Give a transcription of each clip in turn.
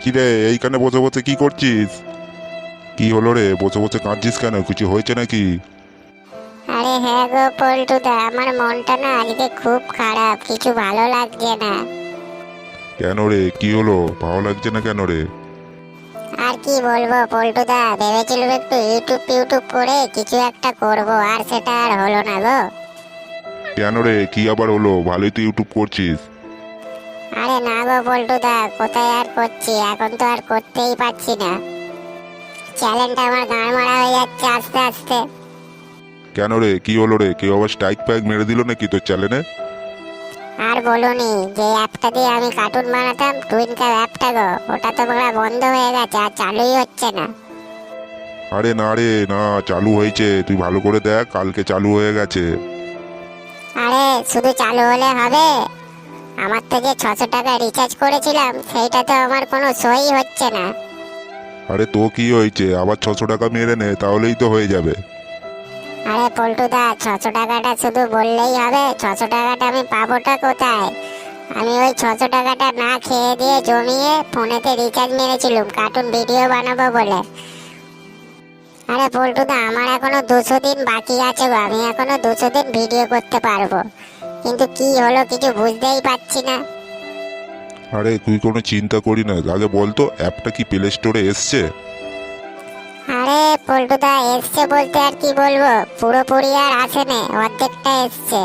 কিরে, এইখানে বসে বসে কি করছিস? কি হলো রে, বসে বসে কাঁদছিস কেন? কিছু হয়েছে নাকি? আরে হ্যাঁ গো পল্টুদা, আমার মনটা না আজকে খুব খারাপ, কিছু ভালো লাগছে না। কেন রে, কি হলো? ভালো লাগছে না কেন রে? আর কি বলবো পল্টুদা, ভেবেছিলাম একটু ইউটিউব ইউটিউব করে কিছু একটা করব, আর সেটা আর হলো না গো। কেন রে, কি আবার হলো? ভালোই তো ইউটিউব করছিস। আরে না গো পল্টুদা, কোথায় আর করছি, এখন তো আর করতেই পারছি না। চ্যানেলটা আমার গাঁড় মারা হয়ে যাচ্ছে আস্তে আস্তে। কেন রে, কি হলো রে? কেউ আবার স্ট্রাইক প্যাক মেরে দিল নাকি তোর চ্যানেলে? আর বলুনি, যে অ্যাপটা দিয়ে আমি কার্টুন বানাতাম, টুইনকার অ্যাপটা গো, ওটা তো পুরো বন্ধ হয়ে গেছে, আর চালুই হচ্ছে না। আরে না রে না, চালু হয়েছে, তুই ভালো করে দেখ, কালকে চালু হয়ে গেছে। আরে শুধু চালু হলে হবে? আমার তো যে 600 টাকা রিচার্জ করেছিলাম, সেইটা তো আমার কোনো সই হচ্ছে না। আরে তো কি হয়েছে, আবার 600 টাকা মেরে নে, তাহলেই তো হয়ে যাবে। আরে পল্টুদা, 600 টাকাটা শুধু বললেই হবে? 600 টাকাটা আমি পাবোটা কোথায়? আমি ওই 600 টাকাটা না খেয়ে দিয়ে জমিয়ে ফোনেতে রিচার্জ মেরেছিলাম কার্টুন ভিডিও বানাবো বলে। আরে পল্টুদা, আমার এখনো 200 দিন বাকি আছে গো, আমি এখনো 200 দিন ভিডিও করতে পারবো, কিন্তু কি হলো কিছু বুঝতেই পারছি না। আরে তুই কোনো চিন্তা করি না, আগে বলতো অ্যাপটা কি প্লে স্টোরে এসছে? আরে পল্টুদা, এসছে বলতে আর কি বলবো, পুরোপুরি আর আসেনি, অর্ধেকটা এসছে।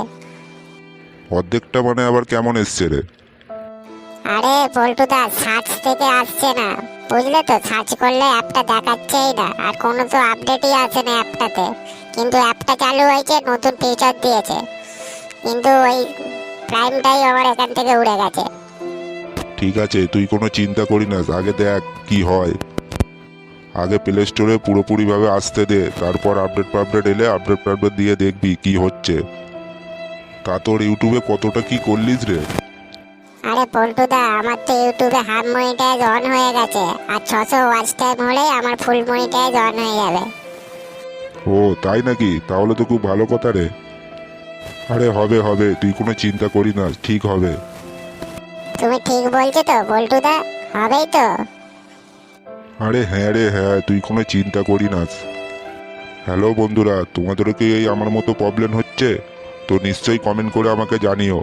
অর্ধেকটা মানে আবার কেমন এসছে রে? আরে পল্টুদা, সার্চ থেকে আসছে না, বুঝলে তো, সার্চ করলে অ্যাপটা দেখাচ্ছেই না, আর কোনো তো আপডেটই আসে না অ্যাপটাতে। কিন্তু অ্যাপটা চালু হয়েছে, নতুন ফিচার দিয়েছে, কিন্তু ওই প্রাইমটাই আমার এখান থেকে উড়ে গেছে। ঠিক আছে, তুই কোনো চিন্তা করি না, আগে দেখ কি হয়। আগে প্লে স্টোরে পুরোপুরিভাবে আসতে দে, তারপর আপডেট ফাপডেট এলে আপডেট ফাপডেট দিয়ে দেখবি কি হচ্ছে। তা তোর ইউটিউবে কতটা কি করলিস রে? আরে পল্টুদা, আমার তো ইউটিউবে হাফ মনিটাইজ অন হয়ে গেছে, আর 600 ওয়াচ টাইম হলেই আমার ফুল মনিটাইজ অন হয়ে যাবে। ও তাই নাকি? তাহলে তো খুব ভালো কথা রে। আরে হবে হবে, তুই কোনো চিন্তা করি না, ঠিক হবে। তুমি ঠিক বলছো তো পল্টুদা? হবেই তো? আরে হ্যাঁ রে হ্যাঁ, তুই কোনো চিন্তা করি না। হ্যালো বন্ধুরা, তোমাদেরও কি এই আমার মতো প্রবলেম হচ্ছে? তো নিশ্চয়ই কমেন্ট করে আমাকে জানিও।